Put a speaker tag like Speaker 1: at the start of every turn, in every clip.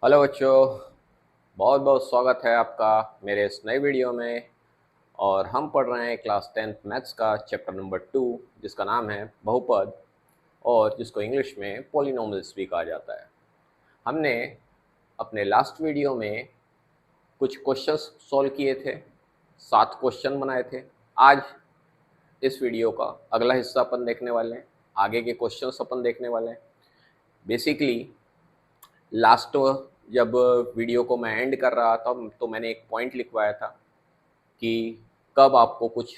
Speaker 1: Hello बच्चों, बहुत बहुत स्वागत है आपका मेरे इस नए वीडियो में। और हम पढ़ रहे हैं क्लास 10th मैथ्स का चैप्टर नंबर 2, जिसका नाम है बहुपद, और जिसको इंग्लिश में पॉलिनोमियल्स भी कहा जाता है। हमने अपने लास्ट वीडियो में कुछ क्वेश्चंस सॉल्व किए थे, 7 क्वेश्चन बनाए थे। आज इस वीडियो का अगला हिस्सा अपन देखने वाले हैं, आगे के क्वेश्चंस अपन देखने वाले हैं। बेसिकली लास्ट जब वीडियो को मैं एंड कर रहा था तो मैंने एक पॉइंट लिखवाया था कि कब आपको कुछ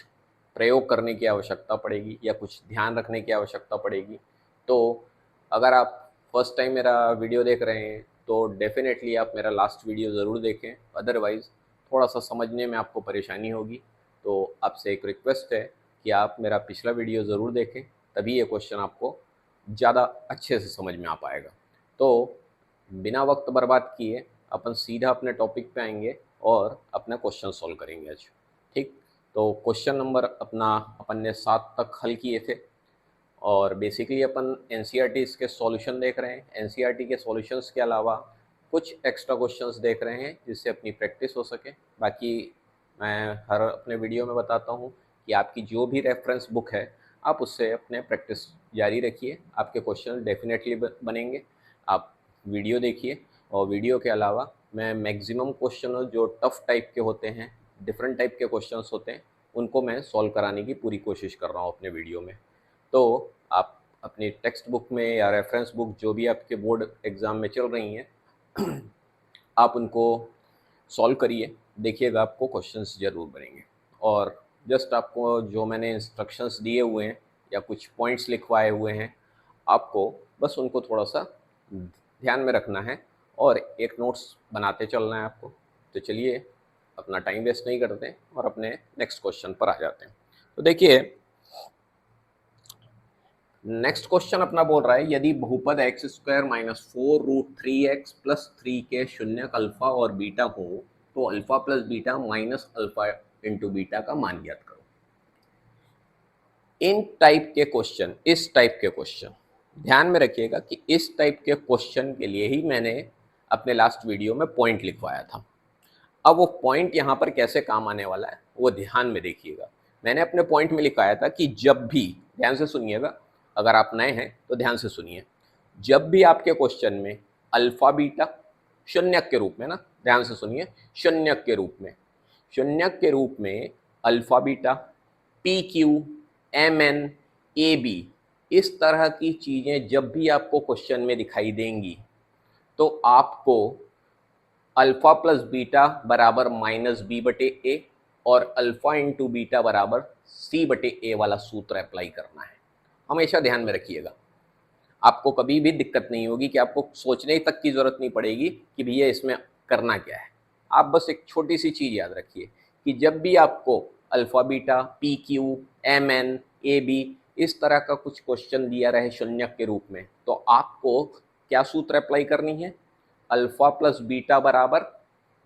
Speaker 1: प्रयोग करने की आवश्यकता पड़ेगी या कुछ ध्यान रखने की आवश्यकता पड़ेगी। तो अगर आप फर्स्ट टाइम मेरा वीडियो देख रहे हैं तो डेफिनेटली आप मेरा लास्ट वीडियो ज़रूर देखें, अदरवाइज़ थोड़ा सा समझने में आपको परेशानी होगी। तो आपसे एक रिक्वेस्ट है कि आप मेरा पिछला वीडियो ज़रूर देखें, तभी ये क्वेश्चन आपको ज़्यादा अच्छे से समझ में आ पाएगा। तो बिना वक्त बर्बाद किए अपन सीधा अपने टॉपिक पे आएंगे और अपना क्वेश्चन सॉल्व करेंगे आज। ठीक, तो क्वेश्चन नंबर अपना अपन ने 7 तक हल किए थे और बेसिकली अपन एनसीईआरटी के सॉल्यूशन देख रहे हैं। एनसीईआरटी के सॉल्यूशंस के अलावा कुछ एक्स्ट्रा क्वेश्चंस देख रहे हैं जिससे अपनी प्रैक्टिस हो सके। बाकी मैं हर अपने वीडियो में बताता हूँ कि आपकी जो भी रेफरेंस बुक है आप उससे अपने प्रैक्टिस जारी रखिए, आपके क्वेश्चन डेफिनेटली बनेंगे। आप वीडियो देखिए, और वीडियो के अलावा मैं मैक्सिमम क्वेश्चन जो टफ टाइप के होते हैं, डिफरेंट टाइप के क्वेश्चंस होते हैं, उनको मैं सॉल्व कराने की पूरी कोशिश कर रहा हूँ अपने वीडियो में। तो आप अपनी टेक्स्ट बुक में या रेफरेंस बुक जो भी आपके बोर्ड एग्ज़ाम में चल रही हैं आप उनको सॉल्व करिए, देखिएगा आपको क्वेश्चंस ज़रूर बनेंगे। और जस्ट आपको जो मैंने इंस्ट्रक्शंस दिए हुए हैं या कुछ पॉइंट्स लिखवाए हुए हैं, आपको बस उनको थोड़ा सा ध्यान में रखना है और एक नोट्स बनाते चलना है आपको। तो चलिए अपना टाइम वेस्ट नहीं करते हैं और अपने नेक्स्ट क्वेश्चन पर आ जाते हैं। तो देखिए, नेक्स्ट क्वेश्चन अपना बोल रहा है यदि बहुपद x square minus 4√3x plus 3 के शून्यक अल्फा और बीटा हो तो alpha plus beta minus alpha into beta का मान ज्ञात करो। इन टाइप के क्वेश्चन, इस टाइप के क्वेश्चन ध्यान में रखिएगा कि इस टाइप के क्वेश्चन के लिए ही मैंने अपने लास्ट वीडियो में पॉइंट लिखवाया था। अब वो पॉइंट यहाँ पर कैसे काम आने वाला है वो ध्यान में देखिएगा। मैंने अपने पॉइंट में लिखाया था कि जब भी, ध्यान से सुनिएगा, अगर आप नए हैं तो ध्यान से सुनिए, जब भी आपके क्वेश्चन में अल्फा बीटा शून्यक के रूप में, ना ध्यान से सुनिए, शून्यक के रूप में, शून्यक के रूप में alpha beta, p q, m n, a b, इस तरह की चीज़ें जब भी आपको क्वेश्चन में दिखाई देंगी तो आपको अल्फा प्लस बीटा बराबर माइनस बी बटे ए और अल्फा इंटू बीटा बराबर सी बटे ए वाला सूत्र अप्लाई करना है। हमेशा ध्यान में रखिएगा, आपको कभी भी दिक्कत नहीं होगी कि आपको सोचने तक की जरूरत नहीं पड़ेगी कि भैया इसमें करना क्या है। आप बस एक छोटी सी चीज़ याद रखिए कि जब भी आपको alpha beta, p q, m n, a b इस तरह का कुछ क्वेश्चन दिया रहे शून्यक के रूप में, तो आपको क्या सूत्र अप्लाई करनी है? अल्फा प्लस बीटा बराबर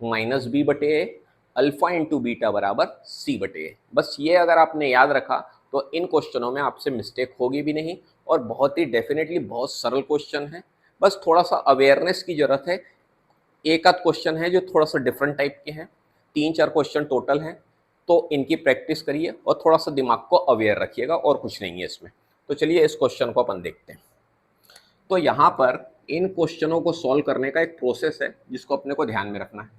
Speaker 1: माइनस बी बटे ए, अल्फा इंटू बीटा बराबर सी बटे ए। बस ये अगर आपने याद रखा तो इन क्वेश्चनों में आपसे मिस्टेक होगी भी नहीं और बहुत ही डेफिनेटली बहुत सरल क्वेश्चन है। बस थोड़ा सा अवेयरनेस की जरूरत है। एक आध क्वेश्चन है जो थोड़ा सा डिफरेंट टाइप के हैं, 3-4 क्वेश्चन टोटल हैं, तो इनकी प्रैक्टिस करिए और थोड़ा सा दिमाग को अवेयर रखिएगा, और कुछ नहीं है इसमें। तो चलिए इस क्वेश्चन को अपन देखते हैं। तो यहाँ पर इन क्वेश्चनों को सॉल्व करने का एक प्रोसेस है जिसको अपने को ध्यान में रखना है।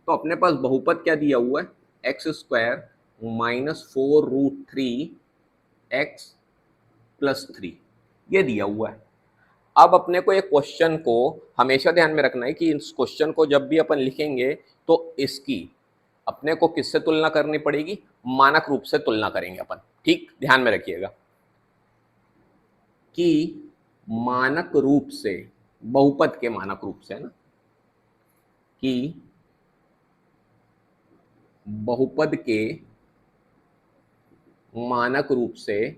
Speaker 1: तो अपने पास बहुपद क्या दिया हुआ है? X square minus 4√3x plus 3, ये दिया हुआ है। अब अपने को एक क्वेश्चन को हमेशा ध्यान में रखना है कि इस क्वेश्चन को जब भी अपन लिखेंगे तो इसकी अपने को किससे तुलना करनी पड़ेगी? मानक रूप से तुलना करेंगे अपन। ठीक, ध्यान में रखिएगा कि मानक रूप से, बहुपद के मानक रूप से, है ना, कि बहुपद के मानक रूप से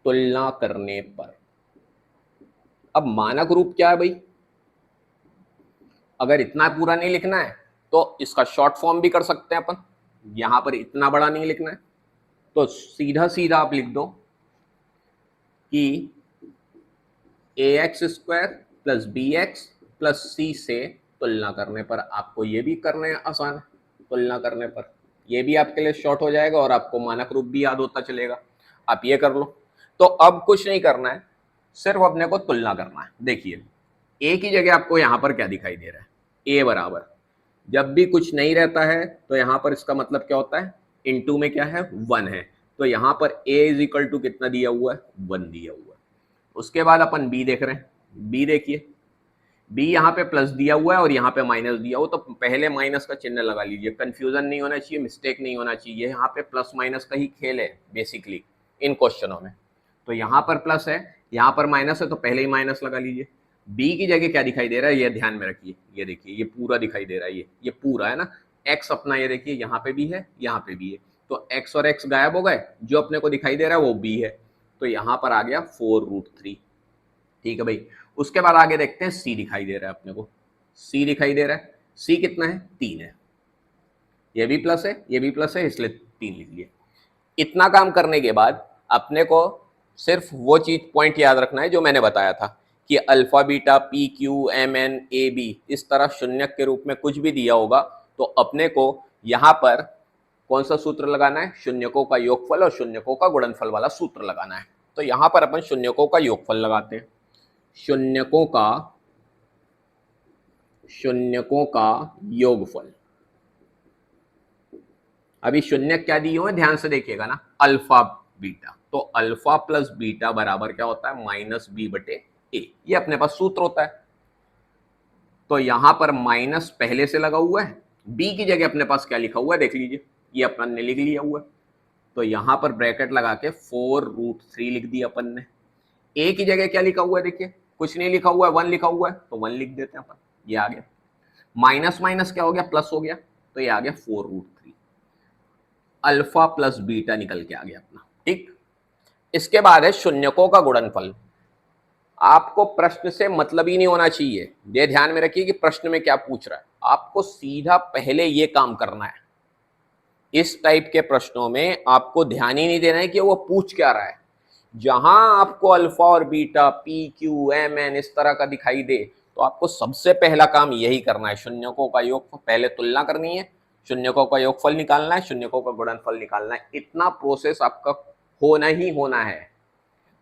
Speaker 1: तुलना करने पर। अब मानक रूप क्या है भाई? अगर इतना पूरा नहीं लिखना है तो इसका शॉर्ट फॉर्म भी कर सकते हैं अपन। यहां पर इतना बड़ा नहीं लिखना है तो सीधा सीधा आप लिख दो कि a x square plus b x plus c से तुलना करने पर। आपको ये भी करना है आसान, तुलना करने पर ये भी आपके लिए शॉर्ट हो जाएगा और आपको मानक रूप भी याद होता चलेगा। आप ये कर लो। तो अब कुछ नहीं करना है, सिर्फ अपने को तुलना करना है। देखिए ए की जगह आपको यहां पर क्या दिखाई दे रहा है, ए बराबर, जब भी कुछ नहीं रहता है तो यहां पर इसका मतलब क्या होता है, इनटू में क्या है, 1 है। तो यहां पर ए इज इक्वल टू कितना दिया हुआ है, 1 दिया हुआ है। उसके बाद अपन बी देख रहे हैं। बी देखिए, बी यहाँ पे प्लस दिया हुआ है और यहाँ पे माइनस दिया हुआ, तो पहले माइनस का चिन्ह लगा लीजिए, कंफ्यूजन नहीं होना चाहिए, मिस्टेक नहीं होना चाहिए। यहाँ पे प्लस माइनस का ही खेल है बेसिकली इन क्वेश्चनों में। तो यहाँ पर प्लस है, यहाँ पर माइनस है, तो पहले ही माइनस लगा लीजिए। बी की जगह क्या दिखाई दे रहा है, ये ध्यान में रखिए, ये देखिए ये पूरा दिखाई दे रहा है, ये पूरा है ना। एक्स अपना ये देखिए यहाँ पे भी है, यहाँ पे भी है, तो एक्स और एक्स गायब हो गए, जो अपने को दिखाई दे रहा है वो बी है। तो यहाँ पर आ गया 4√3। ठीक है भाई। उसके बाद आगे देखते हैं, सी दिखाई दे रहा है अपने को, सी दिखाई दे रहा है। सी कितना है, 3 है, ये भी प्लस है, ये भी प्लस है, इसलिए 3 लिख लिए। इतना काम करने के बाद अपने को सिर्फ वो चीज पॉइंट याद रखना है जो मैंने बताया था कि alpha beta p q m n a b इस तरह शून्यक के रूप में कुछ भी दिया होगा तो अपने को यहाँ पर कौन सा सूत्र लगाना है, शून्यकों का योगफल और शून्यकों का गुणनफल वाला सूत्र लगाना है। तो यहाँ पर अपन शून्यकों का योगफल लगाते हैं। शून्यकों का योगफल। अभी शून्य क्या दिए हुए ध्यान से देखिएगा ना, अल्फा बीटा, तो अल्फा प्लस बीटा बराबर क्या होता है, माइनस बी बटे ए, ये अपने पास सूत्र होता है। तो यहां पर माइनस पहले से लगा हुआ है, बी की जगह अपने पास क्या लिखा हुआ है देख लीजिए, ये अपन ने लिख लिया हुआ है। तो यहां पर ब्रैकेट लगा के 4√3 लिख दिया अपन ने। ए की जगह क्या लिखा हुआ है देखिए, कुछ नहीं लिखा हुआ है, 1 लिखा हुआ है, तो 1 लिख देते हैं अपन, ये आ गया। माइनस माइनस क्या हो गया, प्लस हो गया, तो ये आ गया 4√3। अल्फा प्लस बीटा निकल के आ गया अपना। ठीक, इसके बाद है शून्यकों का गुणनफल। आपको प्रश्न से मतलब ही नहीं होना चाहिए, ये ध्यान में रखिए कि प्रश्न में क्या पूछ रहा है, आपको सीधा पहले ये काम करना है। इस टाइप के प्रश्नों में आपको ध्यान ही नहीं देना है कि वो पूछ क्या रहा है। जहां आपको अल्फा और beta p q m n इस तरह का दिखाई दे तो आपको सबसे पहला काम यही करना है, शून्यकों का योग, पहले तुलना करनी है, शून्यकों का योगफल निकालना है, शून्यकों का गुणनफल निकालना है। इतना प्रोसेस आपका होना ही होना है।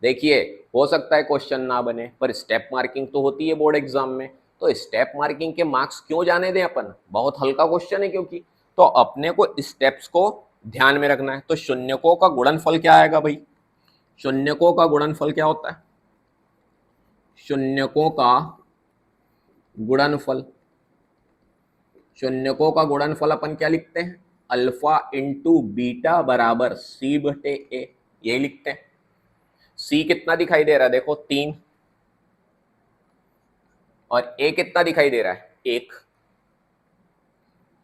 Speaker 1: देखिए हो सकता है क्वेश्चन ना बने, पर स्टेप मार्किंग तो होती है बोर्ड एग्जाम में, तो स्टेप मार्किंग के मार्क्स क्यों जाने दें अपन, बहुत हल्का क्वेश्चन है क्योंकि, तो अपने को स्टेप्स को ध्यान में रखना है। तो शून्यकों का गुणनफल क्या आएगा भाई, शून्यकों का गुणनफल क्या होता है, शून्यकों का गुणनफल, शून्यकों का गुणनफल अपन क्या लिखते हैं, अल्फा इंटू बीटा बराबर सी बटे ए, यही लिखते हैं। सी कितना दिखाई दे रहा है देखो, 3, और ए कितना दिखाई दे रहा है, 1।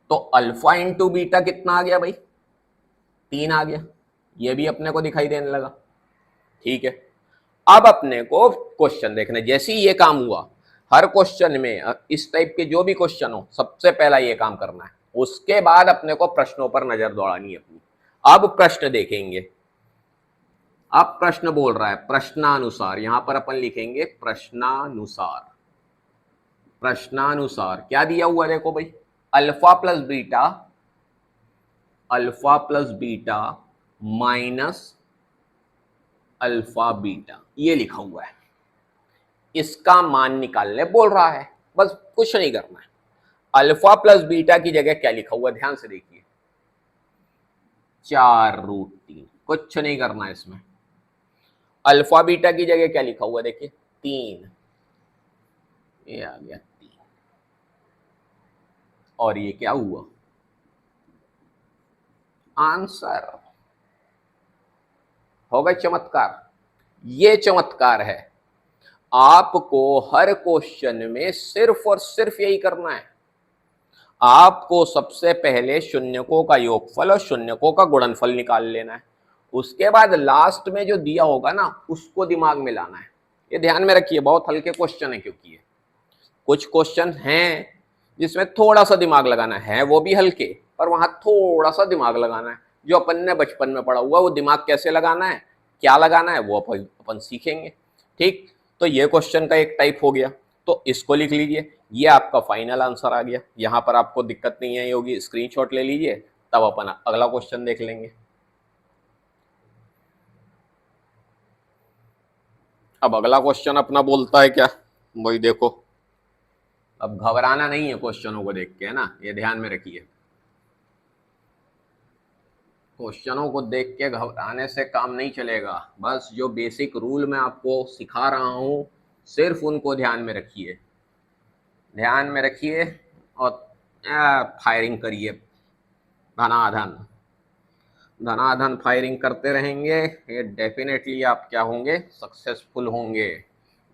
Speaker 1: तो अल्फा इंटू बीटा कितना आ गया भाई, 3 आ गया, ये भी अपने को दिखाई देने लगा। ठीक है, अब अपने को क्वेश्चन देखना, जैसे ही ये काम हुआ, हर क्वेश्चन में इस टाइप के जो भी क्वेश्चन हो सबसे पहला ये काम करना है, उसके बाद अपने को प्रश्नों पर नजर दौड़ानी है अपनी। अब प्रश्न देखेंगे, अब प्रश्न बोल रहा है प्रश्नानुसार, यहां पर अपन लिखेंगे प्रश्नानुसार। प्रश्नानुसार क्या दिया हुआ देखो भाई, alpha plus beta, alpha plus beta minus alpha beta, ये लिखा हुआ है, इसका मान निकालने बोल रहा है, बस कुछ नहीं करना है। अल्फा प्लस बीटा की जगह क्या लिखा हुआ है ध्यान से देखिए, 4√3, कुछ नहीं करना है इसमें। अल्फा बीटा की जगह क्या लिखा हुआ है देखिए, 3, ये आ गया 3, और ये क्या हुआ, आंसर हो गए। चमत्कार, ये चमत्कार है। आपको हर क्वेश्चन में सिर्फ और सिर्फ यही करना है, आपको सबसे पहले शून्यकों का योगफल और शून्यकों का गुणनफल निकाल लेना है, उसके बाद लास्ट में जो दिया होगा ना उसको दिमाग में लाना है। ये ध्यान में रखिए, बहुत हल्के क्वेश्चन है, क्योंकि ये कुछ क्वेश्चन हैं जिसमें थोड़ा सा दिमाग लगाना है, वो भी हल्के, पर वहां थोड़ा सा दिमाग लगाना है। जो अपन ने बचपन में पढ़ा हुआ वो दिमाग कैसे लगाना है, क्या लगाना है, वो अपन सीखेंगे। ठीक, तो ये क्वेश्चन का एक टाइप हो गया। तो इसको लिख लीजिए, ये आपका फाइनल आंसर आ गया। यहाँ पर आपको दिक्कत नहीं आई होगी, स्क्रीनशॉट ले लीजिए, तब अपन अगला क्वेश्चन देख लेंगे। अब अगला क्वेश्चन अपना बोलता है क्या, वही देखो। अब घबराना नहीं है क्वेश्चनों को देख के, है ना, ये ध्यान में रखिए। क्वेश्चनों को देख के घबराने से काम नहीं चलेगा। बस जो बेसिक रूल मैं आपको सिखा रहा हूं, सिर्फ उनको ध्यान में रखिए, ध्यान में रखिए और फायरिंग करिए। धनाधन धनाधन फायरिंग करते रहेंगे, ये डेफिनेटली आप क्या होंगे, सक्सेसफुल होंगे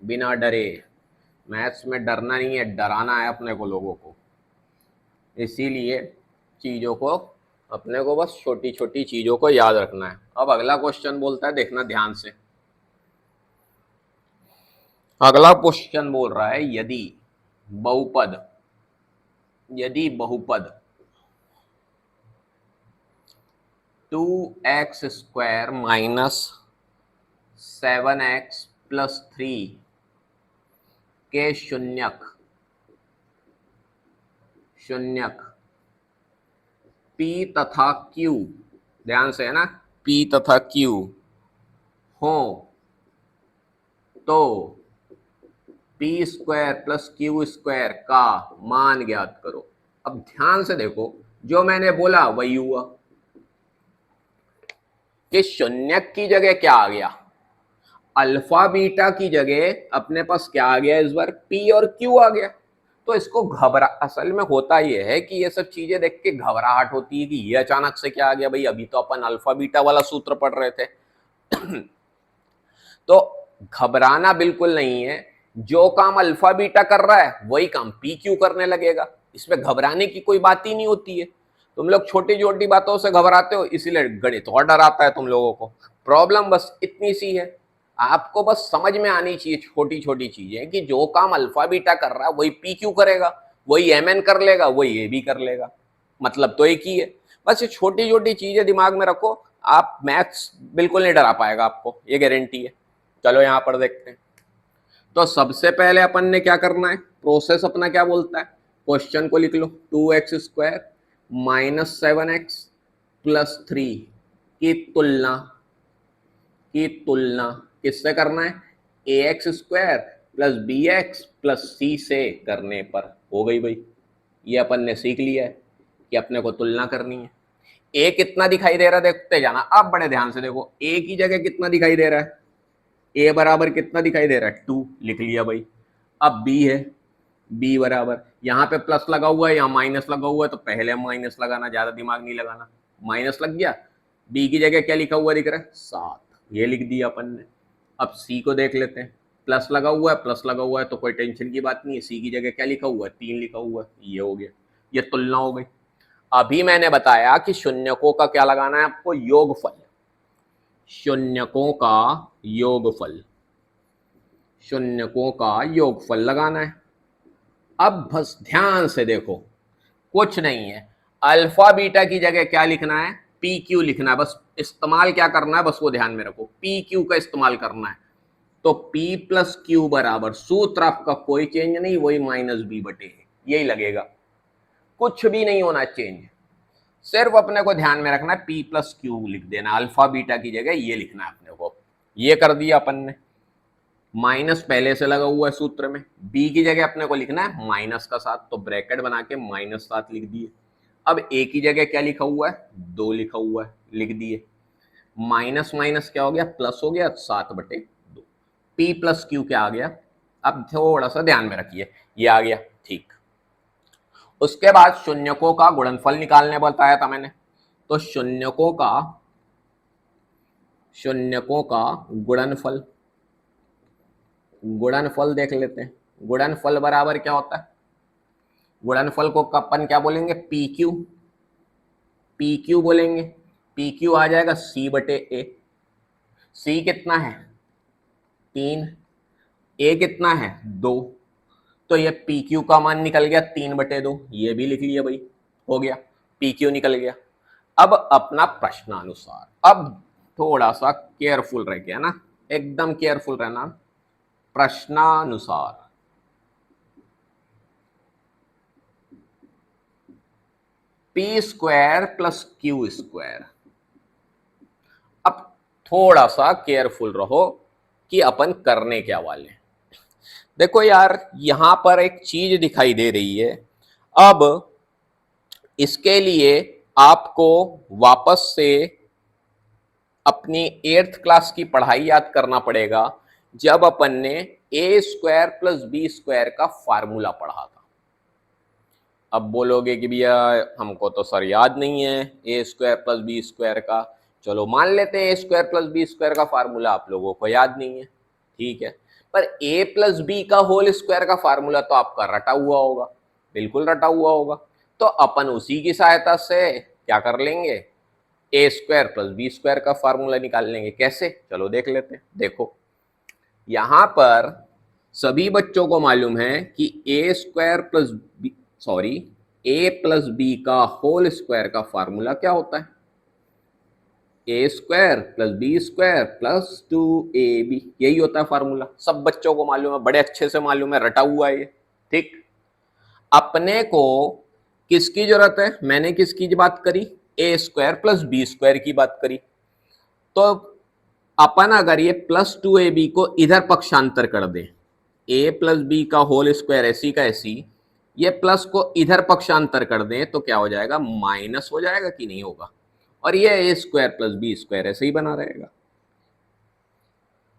Speaker 1: बिना डरे। मैथ्स में डरना नहीं है, डराना है अपने को, लोगों को। इसीलिए चीज़ों को, अपने को बस छोटी छोटी चीज़ों को याद रखना है। अब अगला क्वेश्चन बोलता है, देखना ध्यान से। अगला क्वेश्चन बोल रहा है, बहुपद यदि बहुपद 2x² माइनस 7x प्लस 3 के शून्यक P तथा Q, ध्यान से है ना, P तथा Q हो तो p² प्लस Q² का मान ज्ञात करो। अब ध्यान से देखो, जो मैंने बोला वही हुआ कि शून्यक की जगह क्या आ गया, अल्फा बीटा की जगह अपने पास क्या आ गया, इस बार P और Q आ गया। तो इसको असल में होता यह है कि ये सब चीजें देख के घबराहट होती है कि ये अचानक से क्या आ गया भाई, अभी तो अपन अल्फा बीटा वाला सूत्र पढ़ रहे थे। तो घबराना बिल्कुल नहीं है, जो काम अल्फा बीटा कर रहा है वही काम पी क्यू करने लगेगा, इसमें घबराने की कोई बात ही नहीं होती है। तुम लोग छोटी छोटी बातों से घबराते हो, इसीलिए गणित और डर आता है तुम लोगों को। प्रॉब्लम बस इतनी सी है, आपको बस समझ में आनी चाहिए छोटी छोटी चीजें कि जो काम अल्फा बीटा कर रहा है वही पी क्यू करेगा, वही एम एन कर लेगा, वही ए बी कर लेगा, मतलब तो एक ही है। बस ये छोटी छोटी चीजें दिमाग में रखो, आप मैथ्स बिल्कुल नहीं डरा पाएगा आपको, ये गारंटी है। चलो यहां पर देखते हैं। तो सबसे पहले अपन ने क्या करना है, प्रोसेस अपना क्या बोलता है, क्वेश्चन को लिख लो, 2x² माइनस 7x प्लस 3 की तुलना किससे करना है, ax² plus bx plus c से करने पर हो गई भाई। ये अपन ने सीख लिया है कि अपने को तुलना करनी है। a कितना दिखाई दे रहा है, देखते जाना आप बड़े ध्यान से देखो, a की जगह कितना दिखाई दे रहा है, a बराबर कितना दिखाई दे रहा है, 2 लिख लिया भाई। अब b है, b बराबर, यहाँ पे प्लस लगा हुआ है, यहाँ माइनस लगा हुआ है, तो पहले माइनस लगाना, ज्यादा दिमाग नहीं लगाना, माइनस लग गया। b की जगह क्या लिखा हुआ दिख रहा है, 7, ये लिख दिया अपन ने। अब c को देख लेते हैं, प्लस लगा हुआ है, प्लस लगा हुआ है तो कोई टेंशन की बात नहीं है, c की जगह क्या लिखा हुआ है, 3 लिखा हुआ है, ये हो गया, ये तुलना हो गई। अभी मैंने बताया कि शून्यकों का क्या लगाना है आपको, योगफल, शून्यकों का योगफल, शून्यकों का योगफल लगाना है। अब बस ध्यान से देखो, कुछ नहीं है, अल्फा बीटा की जगह क्या लिखना है, पी क्यू लिखना है, बस इस्तेमाल क्या करना है, बस वो ध्यान में रखो, पी क्यू का इस्तेमाल करना है। तो P प्लस क्यू बराबर, सूत्र आपका कोई चेंज नहीं, वही माइनस बी बटे है, यही लगेगा, कुछ भी नहीं होना चेंज, सिर्फ अपने को ध्यान में रखना है P प्लस क्यू लिख देना, अल्फा बीटा की जगह ये लिखना है अपने को। ये कर दिया अपन ने, माइनस पहले से लगा हुआ है सूत्र में, b की जगह अपने को लिखना है माइनस का 7, तो ब्रैकेट बना के -7 लिख दिए। अब a की जगह क्या लिखा हुआ है, 2 लिखा हुआ है, लिख दिए। माइनस माइनस क्या हो गया, प्लस हो गया, 7/2। p प्लस क्यू क्या आ गया, अब थोड़ा सा ध्यान में रखिए, ये आ गया, ठीक। उसके बाद शून्यकों का गुणनफल निकालने बताया था मैंने, तो शून्यकों का गुणनफल देख लेते हैं। गुणनफल बराबर क्या होता है, गुणनफल को अपन क्या बोलेंगे, पी क्यू बोलेंगे। पी क्यू आ जाएगा c/a, c कितना है 3, a कितना है 2, तो ये पी क्यू का मान निकल गया 3/2, ये भी लिख लिया भाई, हो गया, पी क्यू निकल गया। अब अपना प्रश्नानुसार, अब थोड़ा सा केयरफुल रह गया ना, एकदम केयरफुल रहना। प्रश्नानुसार p square plus q square. अब थोड़ा सा केयरफुल रहो कि अपन करने क्या वाले हैं। देखो यार, यहां पर एक चीज दिखाई दे रही है। अब इसके लिए आपको वापस से अपनी 8th क्लास की पढ़ाई याद करना पड़ेगा, जब अपन ने ए स्क्वायर प्लस बी स्क्वायर का फार्मूला पढ़ा था। अब बोलोगे कि भैया हमको तो सर याद नहीं है a square plus b square का। चलो मान लेते हैं ए स्क्वायर प्लस बी स्क्वायर का फार्मूला आप लोगों को याद नहीं है, ठीक है। पर ए प्लस बी का होल स्क्वायर का फार्मूला तो आपका रटा हुआ होगा, बिल्कुल रटा हुआ होगा। तो अपन उसी की सहायता से क्या कर लेंगे, ए स्क्वायर प्लस बी स्क्वायर का फार्मूला निकाल लेंगे। कैसे, चलो देख लेते हैं। देखो यहां पर सभी बच्चों को मालूम है कि a square plus b, sorry, a plus b का होल स्क्वायर का फार्मूला क्या होता है, a square plus b square plus 2ab, यही होता है फार्मूला। सब बच्चों को मालूम है, बड़े अच्छे से मालूम है, रटा हुआ है ये, ठीक। अपने को किसकी जरूरत है, मैंने किसकी बात करी, ए स्क्वायर प्लस बी स्क्वायर की बात करी। तो अपन अगर ये प्लस 2ab को इधर पक्षांतर कर दें, ए प्लस बी का होल स्क्वायर ऐसी का ऐसी, ये प्लस को इधर पक्षांतर कर दें तो क्या हो जाएगा, माइनस हो जाएगा कि नहीं होगा। और ये ए स्क्वायर प्लस बी स्क्वायर ऐसे ही बना रहेगा।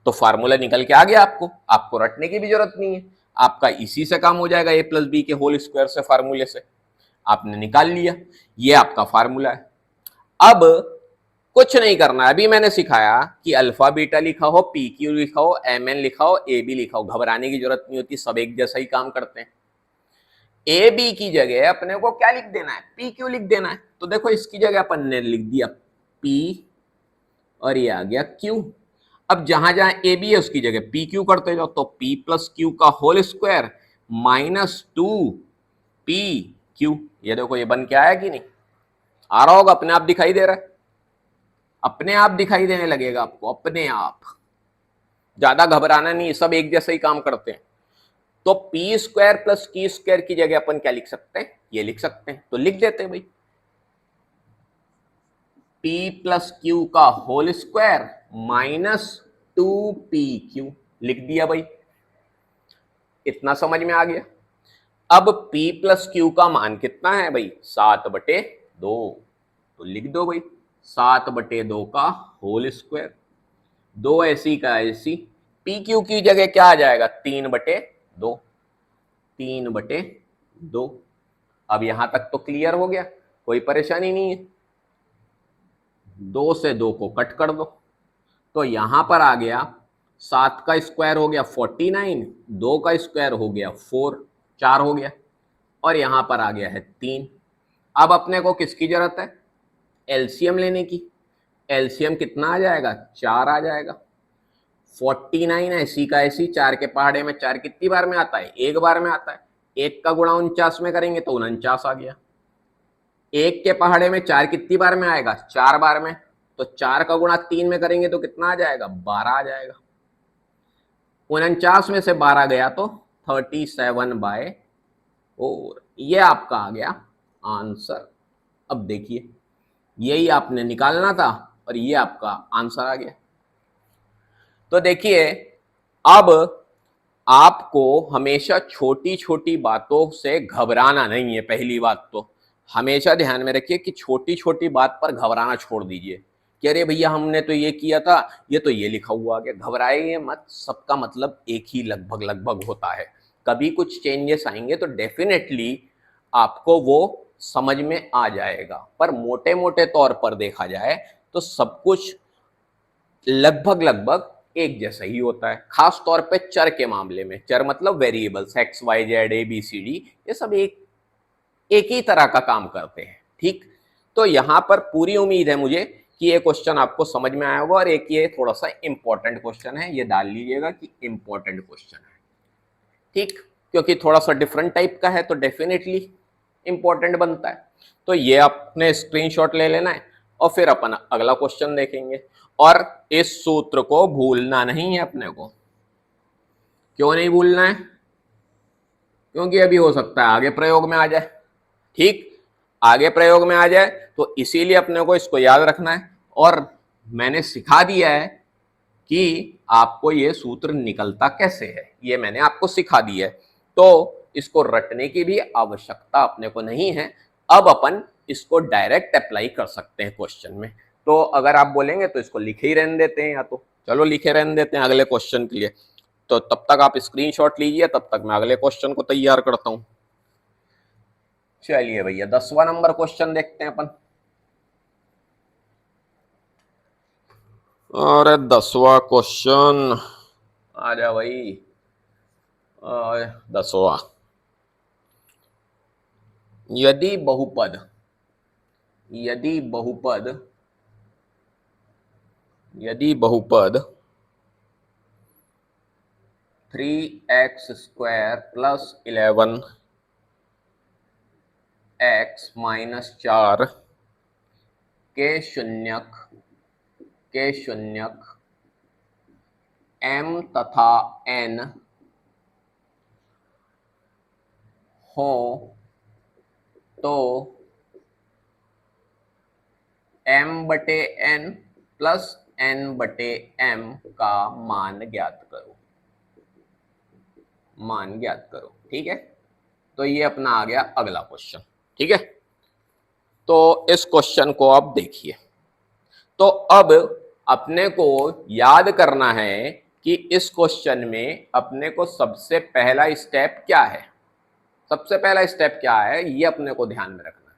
Speaker 1: तो फार्मूला निकल के आ गया, आपको रटने की भी जरूरत नहीं है, आपका इसी से काम हो जाएगा, ए प्लस बी के होल स्क्वायर से, फार्मूले से आपने निकाल लिया, ये आपका फार्मूला है। अब कुछ नहीं करना है, अभी मैंने सिखाया कि अल्फा बीटा लिखा हो, पी क्यू लिखा हो, एम एन लिखा हो, ए बी लिखा हो, घबराने की जरूरत नहीं होती, सब एक जैसा ही काम करते हैं। ए बी की जगह अपने को क्या लिख देना है, पी क्यू लिख देना है। तो देखो इसकी जगह अपन ने लिख दिया पी और ये आ गया क्यू। अब जहां जहां ए बी है उसकी जगह पी क्यू करते जाओ, तो पी प्लस क्यू का whole square minus 2p q. ये देखो ये बन के आया कि नहीं, आ रहा होगा, अपने आप दिखाई दे रहा है, अपने आप दिखाई देने लगेगा आपको, अपने आप, ज्यादा घबराना नहीं, सब एक जैसे ही काम करते हैं। तो पी स्क्वायर प्लस की स्क्वायर की जगह अपन क्या लिख सकते हैं, ये लिख सकते हैं, तो लिख देते हैं भाई, पी प्लस क्यू का होल स्क्वायर माइनस 2pq, लिख दिया भाई। इतना समझ में आ गया। अब p प्लस क्यू का मान कितना है भाई, 7/2, तो लिख दो भाई 7/2 का होल स्क्वायर, 2 ऐसी का ऐसी, पी क्यू की जगह क्या आ जाएगा, 3/2, 3/2। अब यहां तक तो क्लियर हो गया, कोई परेशानी नहीं है। 2 से 2 को कट कर दो, तो यहां पर आ गया 7 का स्क्वायर हो गया 49, 2 का स्क्वायर हो गया 4, 4 हो गया, और यहां पर आ गया है 3। अब अपने को किसकी जरूरत है, एलसीएम लेने की। एलसीएम कितना आ जाएगा, 4 आ जाएगा। 49 ऐसी का ऐसी, 4 के पहाड़े में 4 कितनी बार में आता है, एक बार में आता है। 1 का गुणा 49 में करेंगे तो 49 आ गया। 1 के पहाड़े में 4 कितनी बार में आएगा, 4 बार में, तो 4 का गुणा 3 में करेंगे तो कितना आ जाएगा, 12 आ जाएगा। 49 में से 12 गया तो 37/4, ये आपका आ गया आंसर। अब देखिए यही आपने निकालना था और ये आपका आंसर आ गया। तो देखिए अब आपको हमेशा छोटी छोटी बातों से घबराना नहीं है। पहली बात तो हमेशा ध्यान में रखिए कि छोटी छोटी बात पर घबराना छोड़ दीजिए कि अरे भैया हमने तो ये किया था, ये तो ये लिखा हुआ आ गया। घबराइए मत, सबका मतलब एक ही लगभग लगभग होता है। कभी कुछ चेंजेस आएंगे तो डेफिनेटली आपको वो समझ में आ जाएगा, पर मोटे मोटे तौर पर देखा जाए तो सब कुछ लगभग लगभग एक जैसा ही होता है। खास तौर पे चर के मामले में, चर मतलब variables x y z a b c d, ये सब एक ही तरह का काम करते हैं, ठीक। तो यहां पर पूरी उम्मीद है मुझे कि ये क्वेश्चन आपको समझ में आया होगा। और एक ये थोड़ा सा इंपॉर्टेंट क्वेश्चन है, ये डाल लीजिएगा कि इंपॉर्टेंट क्वेश्चन है, ठीक, क्योंकि थोड़ा सा डिफरेंट टाइप का है तो डेफिनेटली इंपॉर्टेंट बनता है। तो ये आपने स्क्रीनशॉट ले लेना है और फिर अपन अगला क्वेश्चन देखेंगे। और इस सूत्र को भूलना नहीं है अपने को। क्यों नहीं भूलना है, क्योंकि अभी हो सकता है आगे प्रयोग में आ जाए, ठीक। आगे प्रयोग में आ जाए, तो इसीलिए अपने को इसको याद रखना है। और मैंने सिखा दिया है कि आपको ये सूत्र निकलता कैसे है, ये मैंने आपको सिखा दिया है, तो इसको रटने की भी आवश्यकता अपने को नहीं है। अब अपन इसको डायरेक्ट अप्लाई कर सकते हैं क्वेश्चन में। तो अगर आप बोलेंगे तो इसको लिखे ही रहने देते हैं, या तो चलो लिखे रहने देते हैं अगले क्वेश्चन के लिए। तो तब तक आप स्क्रीनशॉट लीजिए, तब तक मैं अगले क्वेश्चन को तैयार करता हूं। चलिए भैया 10वां नंबर क्वेश्चन देखते हैं अपन। अरे 10वां क्वेश्चन आ जा भाई। 10वां, यदि बहुपद यदि बहुपद यदि बहुपद 3x² प्लस 11x-4 के शून्यक m तथा n हो तो m/n प्लस n/m का मान ज्ञात करो। ठीक है, तो ये अपना आ गया अगला क्वेश्चन। ठीक है, तो इस क्वेश्चन को आप देखिए। तो अब अपने को याद करना है कि इस क्वेश्चन में अपने को सबसे पहला स्टेप क्या है। सबसे पहला स्टेप क्या है, ये अपने को ध्यान में रखना है।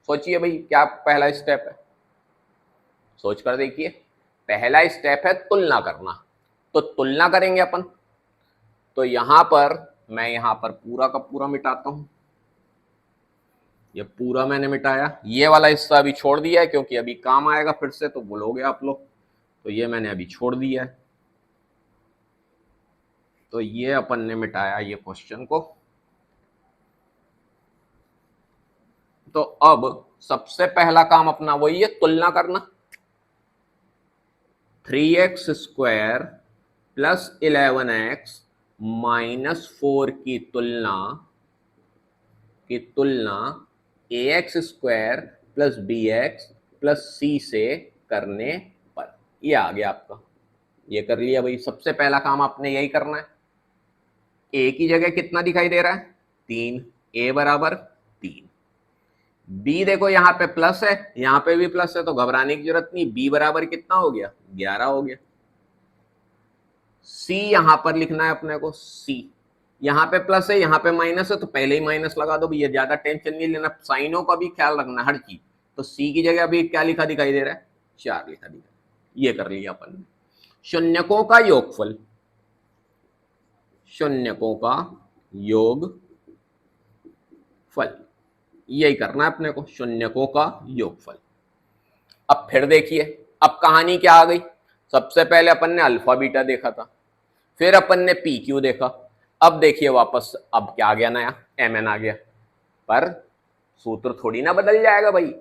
Speaker 1: सोचिए भाई, क्या पहला स्टेप है, सोच कर देखिए। पहला स्टेप है तुलना करना। तो तुलना करेंगे अपन। तो यहां पर मैं यहां पर पूरा का पूरा मिटाता हूं। ये पूरा मैंने मिटाया, ये वाला हिस्सा अभी छोड़ दिया है क्योंकि अभी काम आएगा फिर से, तो बोलोगे आप लोग। तो ये मैंने अभी छोड़ दिया है। तो ये अपन ने मिटाया ये क्वेश्चन को। तो अब सबसे पहला काम अपना वही है, तुलना करना। 3x² प्लस 11x-4 की तुलना ax² plus bx plus c से करने पर, ये आ गया आपका। ये कर लिया भाई। सबसे पहला काम आपने यही करना है। a की जगह कितना दिखाई दे रहा है, 3। a बराबर 3। b देखो यहाँ पे प्लस है, यहाँ पे भी प्लस है, तो घबराने की जरूरत नहीं। b बराबर कितना हो गया, 11 हो गया। c यहां पर लिखना है अपने को। c यहाँ पे प्लस है, यहाँ पे माइनस है, तो पहले ही माइनस लगा दो भैया, ज्यादा टेंशन नहीं लेना। साइनों का भी ख्याल रखना हर चीज। तो c की जगह अभी क्या लिखा दिखाई दे रहा है, 4 लिखा दिखाई। ये कर लिया अपन ने। शून्यकों का योगफल, शून्यकों का योगफल, यही करना है अपने को, शून्यकों का योगफल। अब फिर देखिए, अब कहानी क्या आ गई। सबसे पहले अपन ने अल्फा बीटा देखा था, फिर अपन ने पी क्यू देखा। अब देखिए वापस, अब क्या आ गया नया, एम एन आ गया। पर सूत्र थोड़ी ना बदल जाएगा भाई,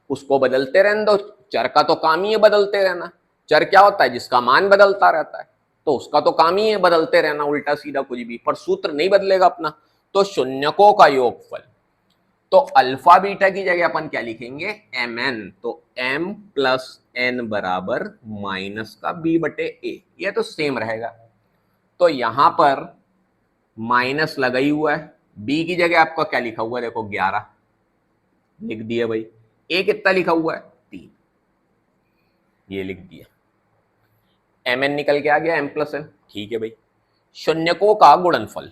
Speaker 1: उसको बदलते रहने दो। चर का तो काम ही है बदलते रहना। चर क्या होता है, जिसका मान बदलता रहता है, तो उसका तो काम ही है बदलते रहना, उल्टा सीधा कुछ भी। पर सूत्र नहीं बदलेगा अपना। तो शून्यकों का योगफल, तो अल्फा बीटा की जगह अपन क्या लिखेंगे, एम एन। तो एम प्लस एन बराबर माइनस का b/a, ये तो सेम रहेगा। तो यहां पर माइनस लगा ही हुआ है। b की जगह आपका क्या लिखा हुआ है, देखो 11 लिख दिया भाई। a कितना लिखा हुआ है, 3, ये लिख दिया। एम एन निकल के आ गया, एम प्लस एन। ठीक है भाई। शून्यकों का गुणनफल,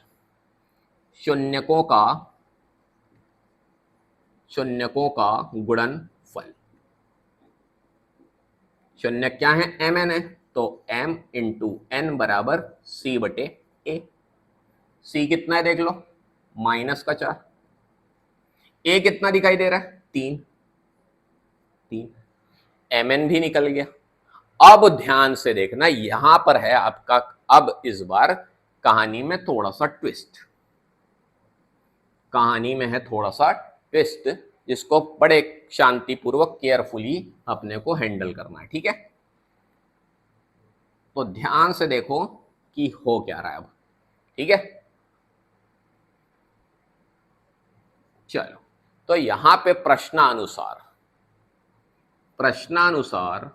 Speaker 1: शून्यकों का शून्यकों का गुणनफल। शून्य क्या है, एम एन है, तो m इंटू एन बराबर c/a। c कितना है देख लो, -4। a कितना दिखाई दे रहा है, 3। एम एन भी निकल गया। अब ध्यान से देखना, यहां पर है आपका, अब इस बार कहानी में थोड़ा सा ट्विस्ट, कहानी में है थोड़ा सा ट्विस्ट, जिसको बड़े शांतिपूर्वक केयरफुली अपने को हैंडल करना है। ठीक है, तो ध्यान से देखो कि हो क्या रहा है अब। ठीक है, चलो तो यहां पे प्रश्नानुसार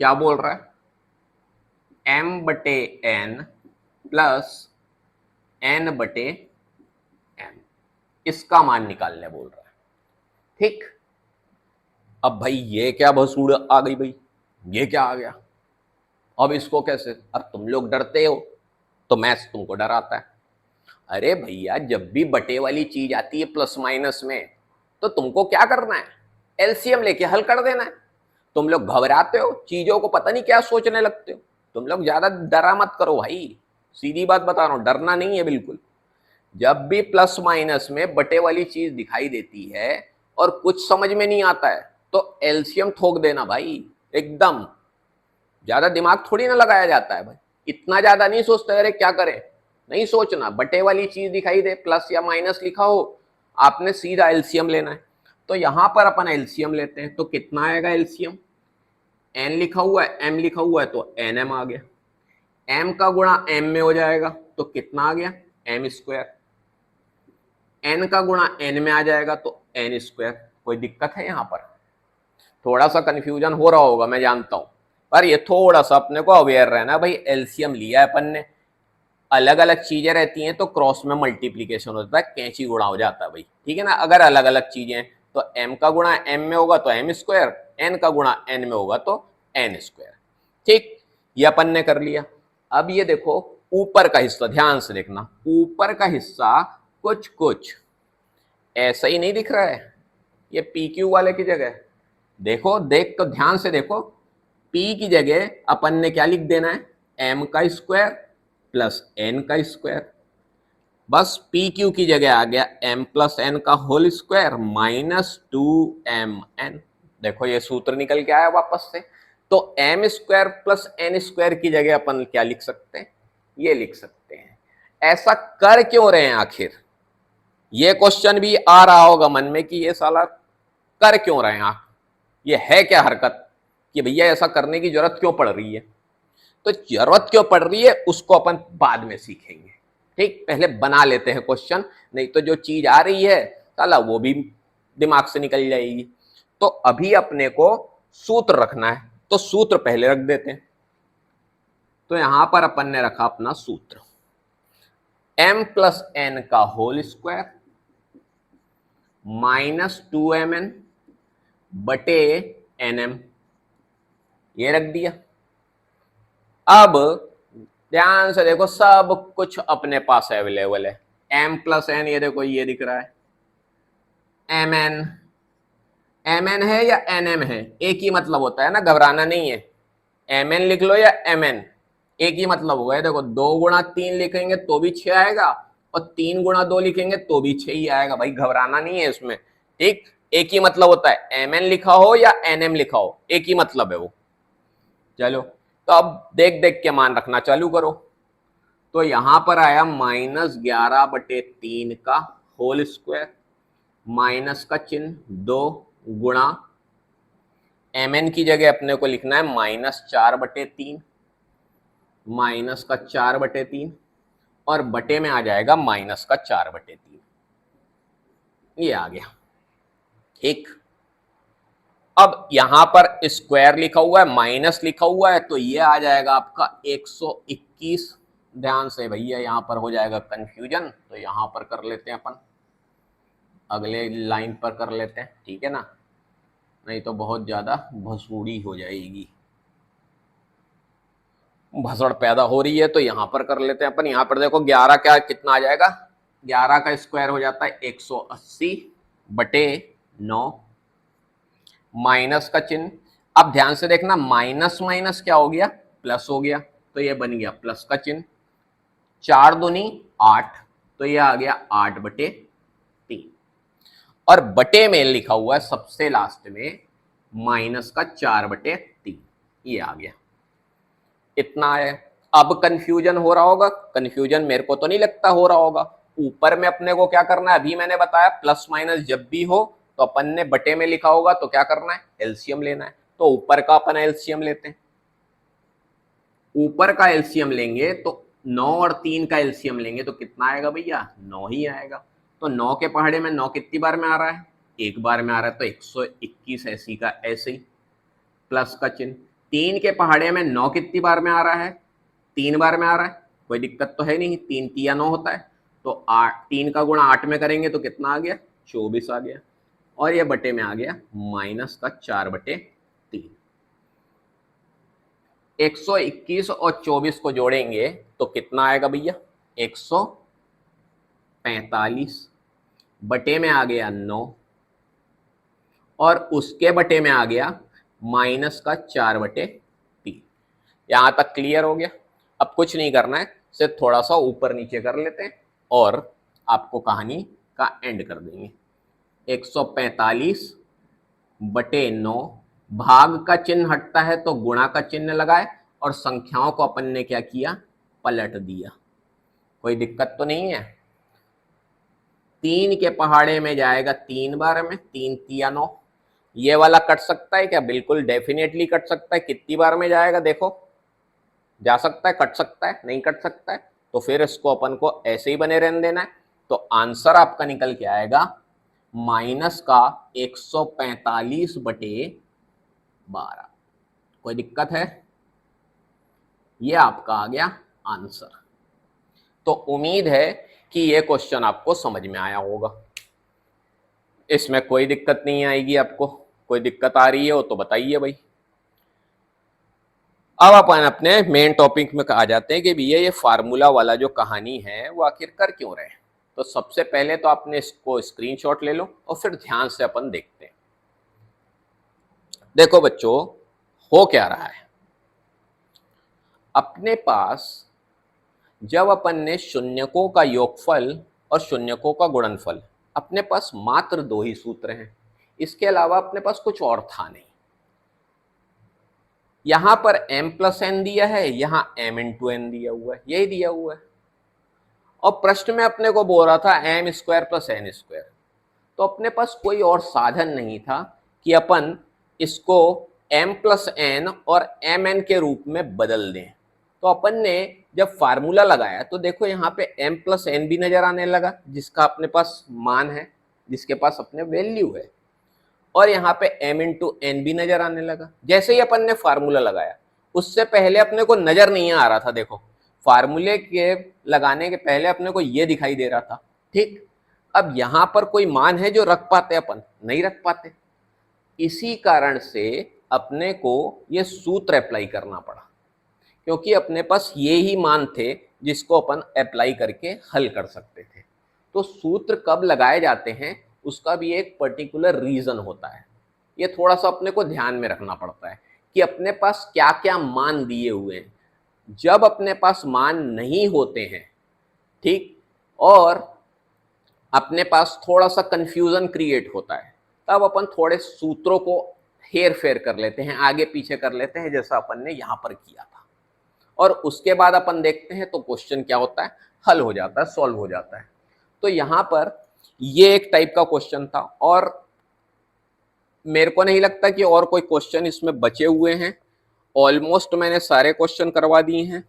Speaker 1: क्या बोल रहा है, m/n प्लस n/m, इसका मान निकालने बोल रहा है। ठीक, अब भाई ये क्या भसूड़ आ गई भाई, ये क्या आ गया, अब इसको कैसे, अब तुम लोग डरते हो तो मैथ्स तुमको डराता है। अरे भैया जब भी बटे वाली चीज आती है प्लस माइनस में, तो तुमको क्या करना है, एलसीएम लेके हल कर देना है। तुम लोग घबराते हो, चीजों को पता नहीं क्या सोचने लगते हो। तुम लोग ज्यादा डरा मत करो भाई, सीधी बात बता रहा हूं, डरना नहीं है बिल्कुल। जब भी प्लस माइनस में बटे वाली चीज दिखाई देती है और कुछ समझ में नहीं आता है, तो एलसीएम ठोक देना भाई एकदम। ज्यादा दिमाग थोड़ी ना लगाया जाता है भाई, इतना ज्यादा नहीं सोचते अरे क्या करें, नहीं सोचना। बटे वाली चीज दिखाई दे, प्लस या माइनस लिखा हो, आपने सीधा एलसीएम लेना है। तो यहां पर अपन एलसीएम लेते हैं, तो कितना आएगा एलसीएम, एन लिखा हुआ है, एम लिखा हुआ है, तो एन एम आ गया। एम का गुणा एम में हो जाएगा तो कितना आ गया, एम स्क्वायर। एन का गुणा एन में आ जाएगा तो एन स्क्वायर। कोई दिक्कत है यहाँ पर, थोड़ा सा कंफ्यूजन हो रहा होगा मैं जानता हूं, पर ये थोड़ा सा अपने को अवेयर रहना भाई। एलसीएम लिया है अपन ने, अलग अलग चीजें रहती हैं तो क्रॉस में मल्टीप्लीकेशन होता है, कैंची गुणा हो जाता है भाई, ठीक है ना। अगर अलग अलग चीजें तो m का गुणा m में होगा तो m स्क्वायर, n का गुणा n में होगा तो n स्क्वायर। ठीक, ये अपन ने कर लिया। अब ये देखो ऊपर का हिस्सा ध्यान से देखना, ऊपर का हिस्सा कुछ कुछ ऐसा ही नहीं दिख रहा है, ये पी क्यू वाले की जगह देखो, देख तो ध्यान से देखो, p की जगह अपन ने क्या लिख देना है, m का स्क्वायर प्लस n का स्क्वायर। बस पी क्यू की जगह आ गया m प्लस n का होल स्क्वायर माइनस 2mn। देखो ये सूत्र निकल के आया वापस से। तो m square plus n square की जगह अपन क्या लिख सकते हैं, ये लिख सकते हैं। ऐसा कर क्यों रहे हैं आखिर, ये क्वेश्चन भी आ रहा होगा मन में कि ये साला कर क्यों रहे हैं आप, ये है क्या हरकत कि भैया ऐसा करने की जरूरत क्यों पड़ रही है। तो जरूरत क्यों पड़ रही है उसको अपन बाद में सीखेंगे। ठीक, पहले बना लेते हैं क्वेश्चन, नहीं तो जो चीज आ रही है साला वो भी दिमाग से निकल जाएगी। तो अभी अपने को सूत्र रखना है, तो सूत्र पहले रख देते हैं। तो यहां पर अपन ने रखा अपना सूत्र, m प्लस n का होल स्क्वायर माइनस 2mn बटे nm, ये रख दिया। अब ध्यान से देखो, सब कुछ अपने पास अवेलेबल है। m प्लस एन, ये देखो ये दिख रहा है, mn, mn है या nm है, एक ही मतलब होता है ना, घबराना नहीं है। mn लिख लो या mn, एक ही मतलब होगा। देखो 2 गुणा 3 लिखेंगे तो भी 6 आएगा, और 3 गुणा 2 लिखेंगे तो भी 6 ही आएगा भाई, घबराना नहीं है इसमें। ठीक, एक ही मतलब होता है, mn लिखा हो या nm लिखा हो, एक ही मतलब है वो। चलो, तो अब देख देख के मान रखना चालू करो। तो यहां पर आया -11/3 का होल स्क्वायर, माइनस का चिन्ह 2 गुणा mn की जगह अपने को लिखना है -4/3, माइनस का 4/3, और बटे में आ जाएगा माइनस का 4/3, ये आ गया। ठीक, अब यहां पर स्क्वायर लिखा हुआ है, माइनस लिखा हुआ है, तो ये आ जाएगा आपका 121। ध्यान से भैया यहां पर हो जाएगा कंफ्यूजन, तो यहां पर कर लेते हैं अपन, अगले लाइन पर कर लेते हैं, ठीक है ना, नहीं तो बहुत ज्यादा भसूड़ी हो जाएगी, भसड़ पैदा हो रही है। तो यहां पर कर लेते हैं अपन, यहां पर देखो 11 क्या कितना आ जाएगा, 11 का स्क्वायर हो जाता है 180/9, माइनस का चिन्ह। अब ध्यान से देखना, माइनस माइनस क्या हो गया, प्लस हो गया, तो ये बन गया प्लस का चिन्ह। 4 दूनी 8, तो ये आ गया 8/3, और बटे में लिखा हुआ है सबसे लास्ट में माइनस का 4/3, ये आ गया। इतना है। अब कंफ्यूजन हो रहा होगा, कंफ्यूजन मेरे को तो नहीं लगता हो रहा होगा। ऊपर में अपने को क्या करना है, अभी मैंने बताया प्लस माइनस जब भी हो तो अपन ने बटे में लिखा होगा तो क्या करना है, एलसीएम लेना है। तो ऊपर का अपन एलसीएम लेते हैं, ऊपर का एलसीएम लेंगे तो 9 और 3 का एलसीएम लेंगे तो कितना आएगा भैया, 9 ही आएगा। तो 9 के पहाड़े में 9 कितनी बार में आ रहा है, एक बार में आ रहा है, तो 121 ऐसी का ऐसे ही प्लस का चिन्ह। 3 के पहाड़े में 9 कितनी बार में आ रहा है, 3 बार में आ रहा है, कोई दिक्कत तो है नहीं, 3 तिया 9 होता है। तो 3 का गुणा 8 में करेंगे तो कितना आ गया, 24 आ गया। और ये बटे में आ गया माइनस का 4/3। 121 और 24 को जोड़ेंगे तो कितना आएगा भैया, 145 बटे में आ गया 9 और उसके बटे में आ गया माइनस का 4/3। यहां तक क्लियर हो गया। अब कुछ नहीं करना है, सिर्फ थोड़ा सा ऊपर नीचे कर लेते हैं और आपको कहानी का एंड कर देंगे। 145 बटे 9, भाग का चिन्ह हटता है तो गुणा का चिन्ह लगाए और संख्याओं को अपन ने क्या किया, पलट दिया। कोई दिक्कत तो नहीं है। 3 के पहाड़े में जाएगा 3 बार में, 3 तिया 9। ये वाला कट सकता है क्या, बिल्कुल डेफिनेटली कट सकता है। कितनी बार में जाएगा देखो, जा सकता है, कट सकता है, नहीं कट सकता है, तो फिर इसको अपन को ऐसे ही बने रहने देना है। तो आंसर आपका निकल के आएगा माइनस का 145/12। कोई दिक्कत है, ये आपका आ गया आंसर। तो उम्मीद है कि ये क्वेश्चन आपको समझ में आया होगा, इसमें कोई दिक्कत नहीं आएगी आपको। कोई दिक्कत आ रही है हो तो बताइए भाई। अब अपन अपने मेन टॉपिक में आ जाते हैं कि भैया ये फार्मूला वाला जो कहानी है वो आखिर कर क्यों रहे हैं। तो सबसे पहले तो आपने इसको स्क्रीनशॉट ले लो और फिर ध्यान से अपन देखते हैं। देखो बच्चों, हो क्या रहा है, अपने पास जब अपन ने शून्यकों का योगफल और शून्यकों का गुणनफल, अपने पास मात्र 2 ही सूत्र हैं, इसके अलावा अपने पास कुछ और था नहीं। यहां पर m+n दिया है, यहां m×n दिया हुआ है, यही दिया हुआ है। और प्रश्न में अपने को बोल रहा था m² + n²। तो अपने पास कोई और साधन नहीं था कि अपन इसको m+n और mn के रूप में बदल दें। तो अपन ने जब फार्मूला लगाया तो देखो यहाँ पे m+n भी नजर आने लगा, जिसका अपने पास मान है, जिसके पास अपने वैल्यू है, और यहाँ पे m×n भी नजर आने लगा। जैसे ही अपन ने फार्मूला लगाया, उससे पहले अपने को नजर नहीं आ रहा था। देखो, फार्मूले के लगाने के पहले अपने को ये दिखाई दे रहा था, ठीक। अब यहाँ पर कोई मान है जो रख पाते, अपन नहीं रख पाते। इसी कारण से अपने को ये सूत्र अप्लाई करना पड़ा, क्योंकि अपने पास ये ही मान थे जिसको अपन अप्लाई करके हल कर सकते थे। तो सूत्र कब लगाए जाते हैं उसका भी एक पर्टिकुलर रीजन होता है। ये थोड़ा सा अपने को ध्यान में रखना पड़ता है कि अपने पास क्या क्या मान दिए हुए हैं। जब अपने पास मान नहीं होते हैं, ठीक, और अपने पास थोड़ा सा कंफ्यूजन क्रिएट होता है, तब अपन थोड़े सूत्रों को हेर फेर कर लेते हैं, आगे पीछे कर लेते हैं, जैसा अपन ने यहाँ पर किया था। और उसके बाद अपन देखते हैं तो क्वेश्चन क्या होता है, हल हो जाता है, सॉल्व हो जाता है। तो यहाँ पर ये एक टाइप का क्वेश्चन था, और मेरे को नहीं लगता कि और कोई क्वेश्चन इसमें बचे हुए हैं। ऑलमोस्ट मैंने सारे क्वेश्चन करवा दिए हैं,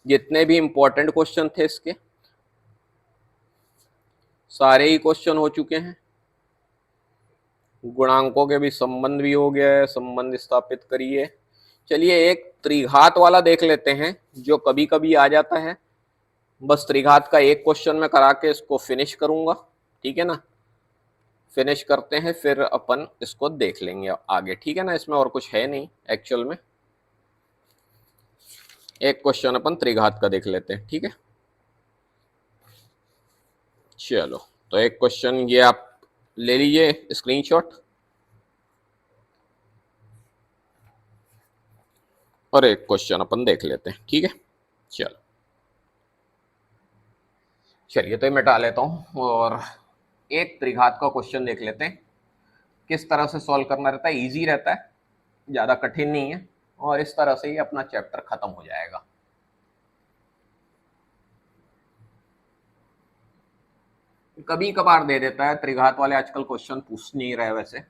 Speaker 1: जितने भी इंपॉर्टेंट क्वेश्चन थे इसके सारे ही क्वेश्चन हो चुके हैं। गुणांकों के भी संबंध भी हो गया है, संबंध स्थापित करिए। चलिए एक त्रिघात वाला देख लेते हैं जो कभी कभी आ जाता है। बस त्रिघात का एक क्वेश्चन में करा के इसको फिनिश करूंगा, ठीक है ना। फिनिश करते हैं फिर अपन इसको देख लेंगे आगे, ठीक है ना। इसमें और कुछ है नहीं एक्चुअल में। एक क्वेश्चन अपन त्रिघात का देख लेते हैं, ठीक है। चलो, तो एक क्वेश्चन ये आप ले लीजिए स्क्रीनशॉट, और एक क्वेश्चन अपन देख लेते हैं, ठीक है। चलो, चलिए तो ये मिटा लेता हूँ और एक त्रिघात का क्वेश्चन देख लेते हैं। किस तरह से सॉल्व करना रहता है, इजी रहता है, ज़्यादा कठिन नहीं है, और इस तरह से ही अपना चैप्टर खत्म हो जाएगा। कभी कभार दे देता है त्रिघात वाले, आजकल क्वेश्चन पूछ नहीं रहे, वैसे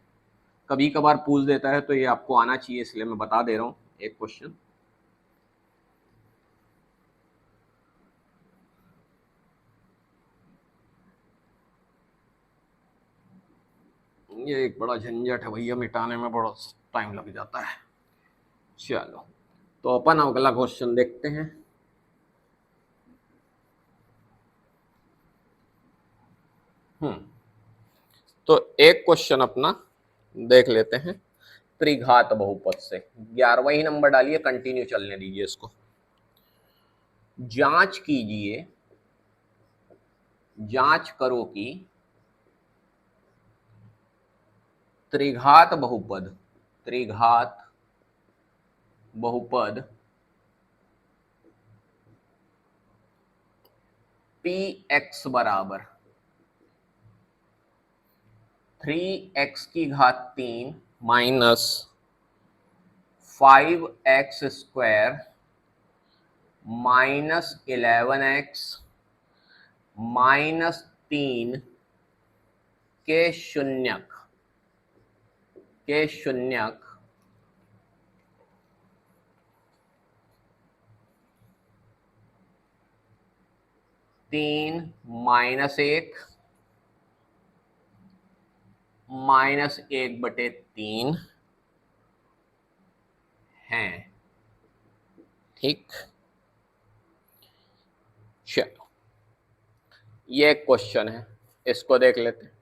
Speaker 1: कभी कभार पूछ देता है, तो ये आपको आना चाहिए, इसलिए मैं बता दे रहा हूँ एक क्वेश्चन। ये एक बड़ा झंझट है भैया, मिटाने में बड़ा टाइम लग जाता है। चलो, तो अपन अगला क्वेश्चन देखते हैं। तो एक क्वेश्चन अपना देख लेते हैं त्रिघात बहुपद से। 11वां ही नंबर डालिए, कंटिन्यू चलने दीजिए इसको। जांच कीजिए, जांच करो कि त्रिघात बहुपद, त्रिघात बहुपद पी एक्स बराबर 3x³ minus 5x² minus 11x minus 3 के शून्यक, के शून्यक 3 माइनस 1 माइनस 1/3 हैं। ठीक, चलो ये क्वेश्चन है, इसको देख लेते हैं।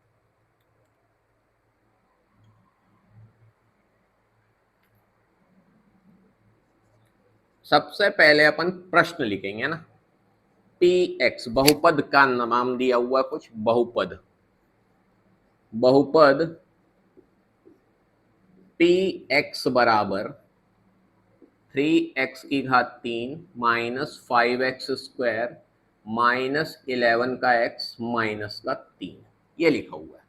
Speaker 1: सबसे पहले अपन प्रश्न लिखेंगे ना। पी एक्स बहुपद का नाम दिया हुआ कुछ बहुपद, बहुपद पी एक्स बराबर 3x³ माइनस 5x² माइनस 11 का x माइनस का 3, ये लिखा हुआ है।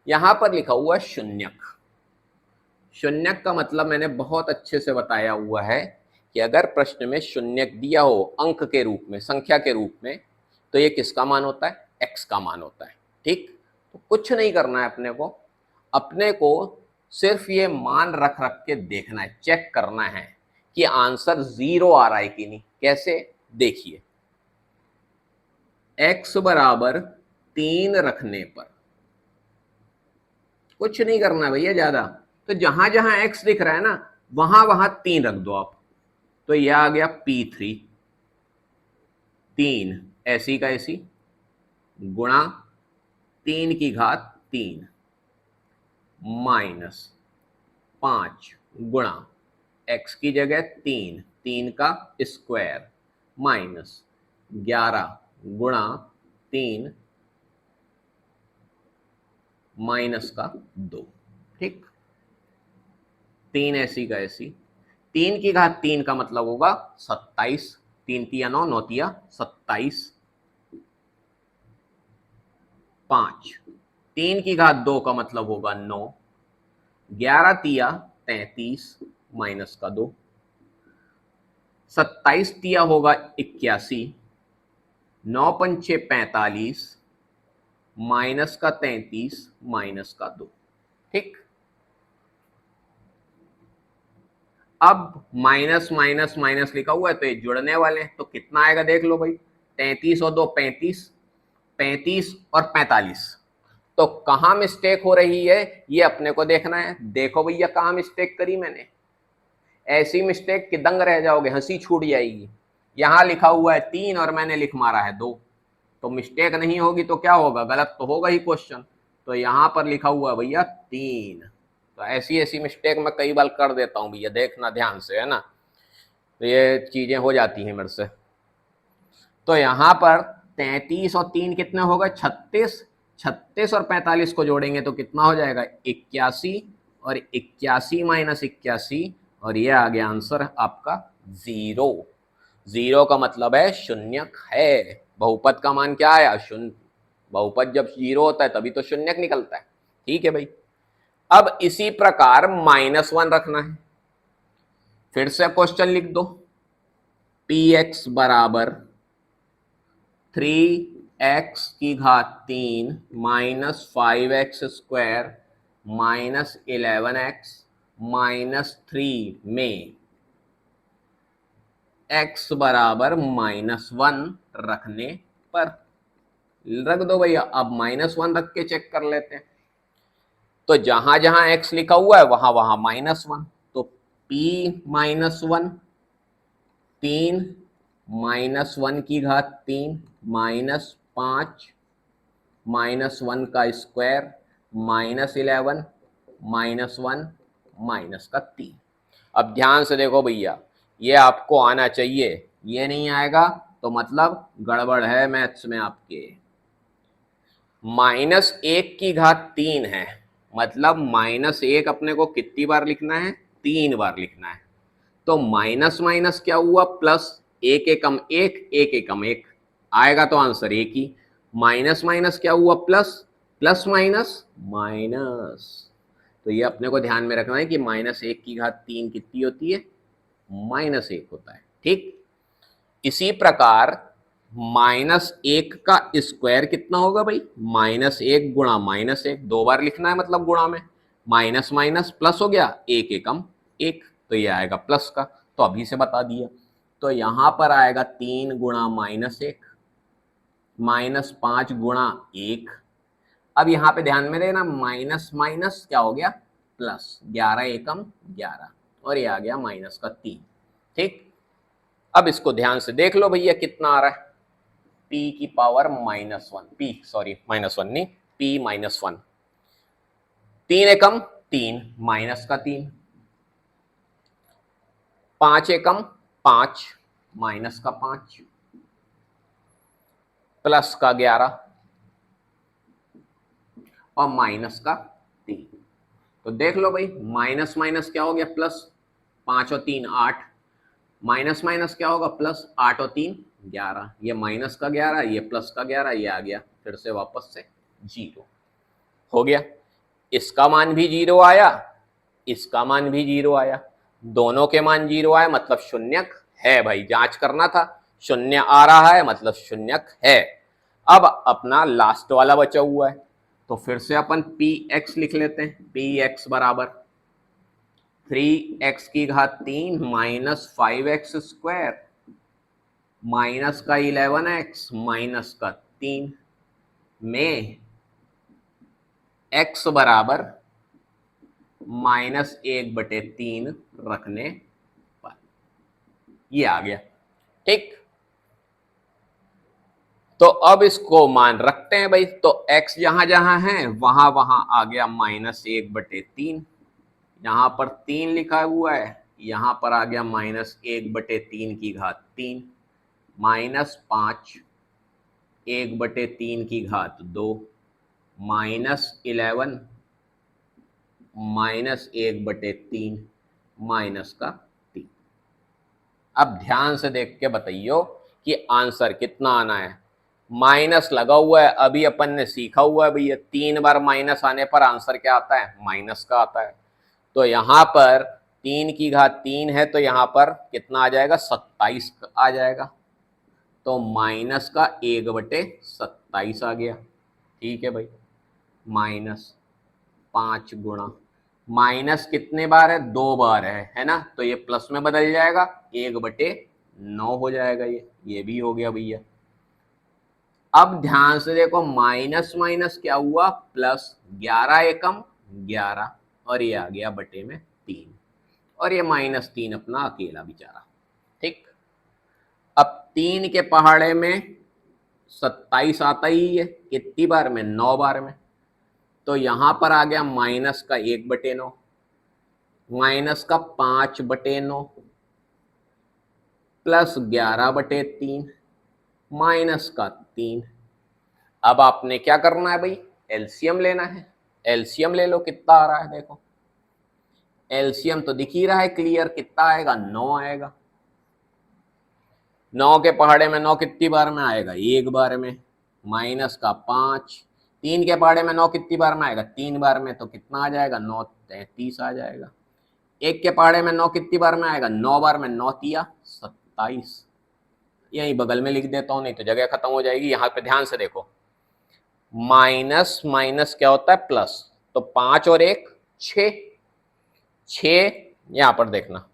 Speaker 1: यहां पर लिखा हुआ है शून्यक। शून्यक का मतलब मैंने बहुत अच्छे से बताया हुआ है कि अगर प्रश्न में शून्यक दिया हो अंक के रूप में, संख्या के रूप में, तो ये किसका मान होता है? x का मान होता है। ठीक, तो कुछ नहीं करना है अपने को सिर्फ ये मान रख रख के देखना है, चेक करना है कि आंसर 0 आ रहा है कि नहीं। कैसे? देखिए, x बराबर 3 रखने पर कुछ नहीं करना भैया ज्यादा, तो जहां जहां x दिख रहा है ना वहां वहां 3 रख दो आप। तो यह आ गया P3, 3 ऐसी का ऐसी गुणा 3³ माइनस 5 गुणा x की जगह 3, 3 का स्क्वायर माइनस 11 गुणा 3 माइनस का 2। ठीक, 3 ऐसी का ऐसी, 3³ का मतलब होगा 27, 3 तिया 9, 9 तिया 27, 5 3² का मतलब होगा 9, 11 तिया 33 माइनस का 2, 27 तिया होगा 81, 9 पंचे 45 माइनस का 33 माइनस का 2। ठीक, अब माइनस माइनस माइनस लिखा हुआ है तो ये जुड़ने वाले हैं, तो कितना आएगा देख लो भाई। 33 और 2 35, 35 और 45। तो कहां मिस्टेक हो रही है ये अपने को देखना है। देखो भैया कहां मिस्टेक करी मैंने, ऐसी मिस्टेक कि दंग रह जाओगे, हंसी छूट जाएगी। यहां लिखा हुआ है 3 और मैंने लिख मारा है 2, तो मिस्टेक नहीं होगी तो क्या होगा? गलत तो होगा ही क्वेश्चन। तो यहां पर लिखा हुआ है भैया 3। तो ऐसी ऐसी मिस्टेक मैं कई बार कर देता हूं भैया, देखना ध्यान से, है ना। तो ये चीजें हो जाती हैं मेरे से। तो यहां पर 33 और 3 कितने हो गए? 36, 36 और 45 को जोड़ेंगे तो कितना हो जाएगा? 81, और 81 माइनस 81, और ये आ गया आंसर आपका 0। 0 का मतलब है शून्यक है। बहुपद का मान क्या आया? शून्य। बहुपद जब 0 होता है तभी तो शून्यक निकलता है। ठीक है भाई। अब इसी प्रकार -1 रखना है। फिर से क्वेश्चन लिख दो, पी एक्स बराबर 3x³ minus 5x² minus 11x minus 3 में x बराबर -1 रखने पर। रख दो भैया, अब -1 रख के चेक कर लेते हैं। तो जहां जहां x लिखा हुआ है वहां वहां -1, तो p -1, 3 -1 की घात 3 -5 -1 का स्क्वायर -11 -1 माइनस का 3। अब ध्यान से देखो भैया, ये आपको आना चाहिए, ये नहीं आएगा तो मतलब गड़बड़ है मैथ्स में आपके। -1 की घात 3 है, मतलब -1 अपने को कितनी बार लिखना है, 3 बार लिखना है। तो माइनस माइनस क्या हुआ, प्लस, एक एकम एक, एक एकम एक, आएगा तो आंसर एक ही। माइनस माइनस क्या हुआ, प्लस, प्लस माइनस माइनस। तो ये अपने को ध्यान में रखना है कि -1 की घात 3 कितनी होती है, -1 होता है। ठीक, इसी प्रकार -1 का स्क्वायर कितना होगा भाई, -1 गुणा -1, 2 बार लिखना है मतलब गुणा में, माइनस माइनस प्लस हो गया, एक एकम एक, तो ये आएगा प्लस का, तो अभी से बता दिया। तो यहां पर आएगा 3 गुणा -1 -5 गुणा 1। अब यहां पे ध्यान में देना, माइनस माइनस क्या हो गया, प्लस, 11 एकम 11, और ये आ गया माइनस का 3। ठीक, अब इसको ध्यान से देख लो भैया कितना आ रहा है, p की पावर -1, p सॉरी -1 नहीं, p -1, 3 एकम 3 माइनस का 3, 5 एकम 5 माइनस का 5, प्लस का 11 और माइनस का 3। तो देख लो भाई, माइनस माइनस क्या हो गया, प्लस, 5 और 3 8, माइनस माइनस क्या होगा, प्लस, 8 और 3 11, ये माइनस का 11, ये प्लस का 11, ये आ गया फिर से वापस से 0 हो गया। इसका मान भी 0 आया, इसका मान भी 0 आया, दोनों के मान 0 आए मतलब शून्यक है भाई, जांच करना था, शून्य आ रहा है मतलब शून्यक है। अब अपना लास्ट वाला बचा हुआ है, तो फिर से अपन px लिख लेते हैं, px बराबर 3x की घात 3 -5x स्क्वायर माइनस का 11x माइनस का 3 में x बराबर -1/3 रखने पर, ये आ गया। ठीक, तो अब इसको मान रखते हैं भाई, तो x जहां जहां है वहां वहां आ गया -1/3, यहां पर 3 लिखा हुआ है, यहां पर आ गया -1/3 की घात 3, -5 1/3 की घात 2, -11 -1/3 माइनस का 3। अब ध्यान से देख के बताइयो कि आंसर कितना आना है। माइनस लगा हुआ है, अभी अपन ने सीखा हुआ है भैया, 3 बार माइनस आने पर आंसर क्या आता है, माइनस का आता है। तो यहां पर 3 की घात 3 है, तो यहां पर कितना आ जाएगा, 27 आ जाएगा, तो माइनस का 1/27 आ गया। ठीक है भाई, -5 गुणा, माइनस कितने बार है, 2 बार है ना, तो ये प्लस में बदल जाएगा, 1/9 हो जाएगा, ये भी हो गया भैया। अब ध्यान से देखो, माइनस माइनस क्या हुआ, प्लस, 11 एकम 11, और ये आ गया बटे में 3, और ये -3 अपना अकेला बेचारा। ठीक, अब 3 के पहाड़े में 27 आता ही है, कितनी बार में, 9 बार में, तो यहां पर आ गया माइनस का 1/9, माइनस का 5/9, प्लस 11/3, माइनस का 3। अब आपने क्या करना है भाई, एलसीएम लेना है, एलसीएम ले लो, कितना आ रहा है देखो, एलसीएम तो दिख ही रहा है क्लियर, कितना आएगा, 9 आएगा। 9 के पहाड़े में 9 कितनी बार में आएगा, एक बार में, माइनस का 5, 3 के पहाड़े में 9 कितनी बार में आएगा, 3 बार में, तो कितना आ जाएगा, 9 33 आ जाएगा। 1 के पहाड़े में 9 कितनी बार में आएगा, 9 बार में, 9 तिया 27, यही बगल में लिख देता हूं, नहीं तो जगह खत्म हो जाएगी। यहां पे ध्यान से देखो, माइनस माइनस क्या होता है, प्लस, तो 5 और 1 6, 6 यहां पर देखना,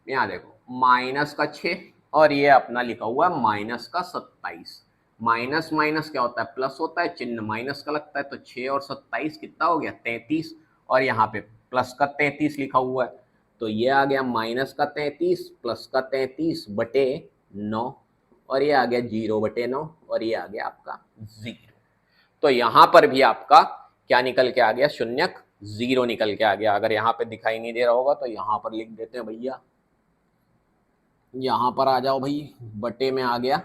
Speaker 1: यहां देखो, माइनस का 6 और ये अपना लिखा हुआ है माइनस का 27, माइनस माइनस क्या होता है, प्लस होता है, चिन्ह माइनस का लगता है। तो 6 और 27 कितना हो गया, 33, और यहाँ पे प्लस का 33 लिखा हुआ है, तो ये आ गया माइनस का 33 प्लस का 33 बटे 9, और ये आ गया 0 बटे 9, और ये आ गया आपका 0। तो यहाँ पर भी आपका क्या निकल के आ गया, शून्यक 0 निकल के आ गया। अगर यहाँ पे दिखाई नहीं दे रहा होगा तो यहाँ पर लिख देते हैं भैया, यहाँ पर आ जाओ भाई, बटे में आ गया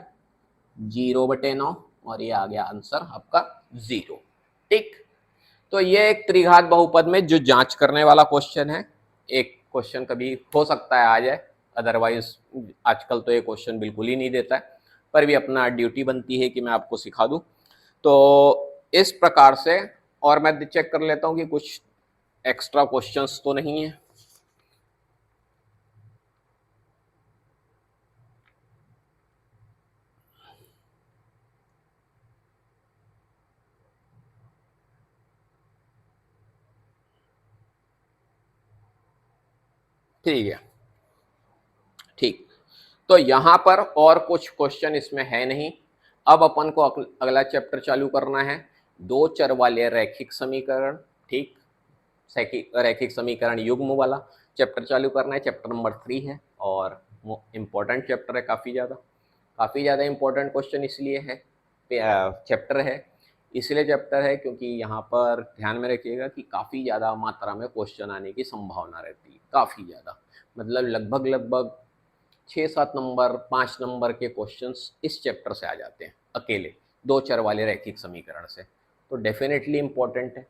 Speaker 1: 0 बटे 9, और ये आ गया आंसर आपका 0। ठीक, तो ये एक त्रिघात बहुपद में जो जांच करने वाला क्वेश्चन है, एक क्वेश्चन कभी हो सकता है आ जाए, अदरवाइज आजकल तो ये क्वेश्चन बिल्कुल ही नहीं देता है, पर भी अपना ड्यूटी बनती है कि मैं आपको सिखा दूं। तो इस प्रकार से, और मैं चेक कर लेता हूं कि कुछ एक्स्ट्रा क्वेश्चंस तो नहीं है। ठीक है, ठीक, तो यहाँ पर और कुछ क्वेश्चन इसमें है नहीं। अब अपन को अगला चैप्टर चालू करना है, दो चर वाले रैखिक समीकरण। ठीक, रैखिक समीकरण युग्म वाला चैप्टर चालू करना है, चैप्टर नंबर 3 है, और इम्पोर्टेंट चैप्टर है, काफ़ी ज़्यादा इम्पोर्टेंट क्वेश्चन इसलिए है, चैप्टर है, इसलिए चैप्टर है क्योंकि यहाँ पर ध्यान में रखिएगा कि काफ़ी ज़्यादा मात्रा में क्वेश्चन आने की संभावना रहती है, काफ़ी ज़्यादा, मतलब लगभग लगभग 6-7 नंबर 5 नंबर के क्वेश्चंस इस चैप्टर से आ जाते हैं, अकेले दो चर वाले रैखिक समीकरण से। तो डेफिनेटली इम्पोर्टेंट है,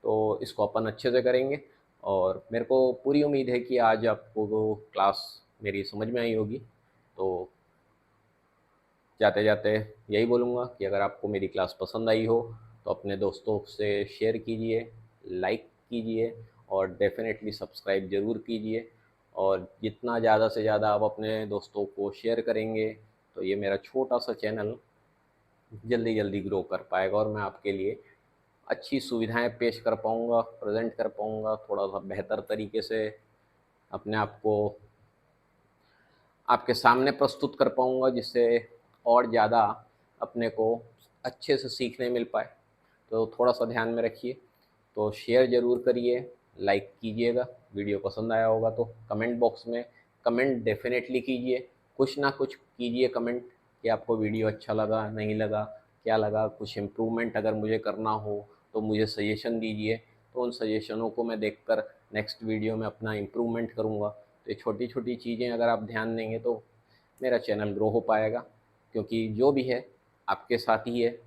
Speaker 1: तो इसको अपन अच्छे से करेंगे। और मेरे को पूरी उम्मीद है कि आज आपको क्लास मेरी समझ में आई होगी। तो जाते जाते यही बोलूँगा कि अगर आपको मेरी क्लास पसंद आई हो तो अपने दोस्तों से शेयर कीजिए, लाइक कीजिए, और डेफिनेटली सब्सक्राइब ज़रूर कीजिए। और जितना ज़्यादा से ज़्यादा आप अपने दोस्तों को शेयर करेंगे तो ये मेरा छोटा सा चैनल जल्दी जल्दी ग्रो कर पाएगा, और मैं आपके लिए अच्छी सुविधाएं पेश कर पाऊँगा, प्रेजेंट कर पाऊँगा, थोड़ा सा बेहतर तरीके से अपने आप को आपके सामने प्रस्तुत कर पाऊँगा, जिससे और ज़्यादा अपने को अच्छे से सीखने मिल पाए। तो थोड़ा सा ध्यान में रखिए, तो शेयर ज़रूर करिए, लाइक कीजिएगा, वीडियो पसंद आया होगा तो कमेंट बॉक्स में कमेंट डेफिनेटली कीजिए, कुछ ना कुछ कीजिए कमेंट कि आपको वीडियो अच्छा लगा, नहीं लगा, क्या लगा, कुछ इम्प्रूवमेंट अगर मुझे करना हो तो मुझे सजेशन दीजिए, तो उन सजेशनों को मैं देखकर नेक्स्ट वीडियो में अपना इम्प्रूवमेंट करूँगा। तो ये छोटी छोटी चीज़ें अगर आप ध्यान देंगे तो मेरा चैनल ग्रो हो पाएगा, क्योंकि जो भी है आपके साथ ही है,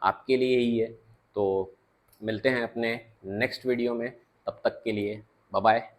Speaker 1: आपके लिए ही है। तो मिलते हैं अपने नेक्स्ट वीडियो में, तब तक के लिए बाय बाय।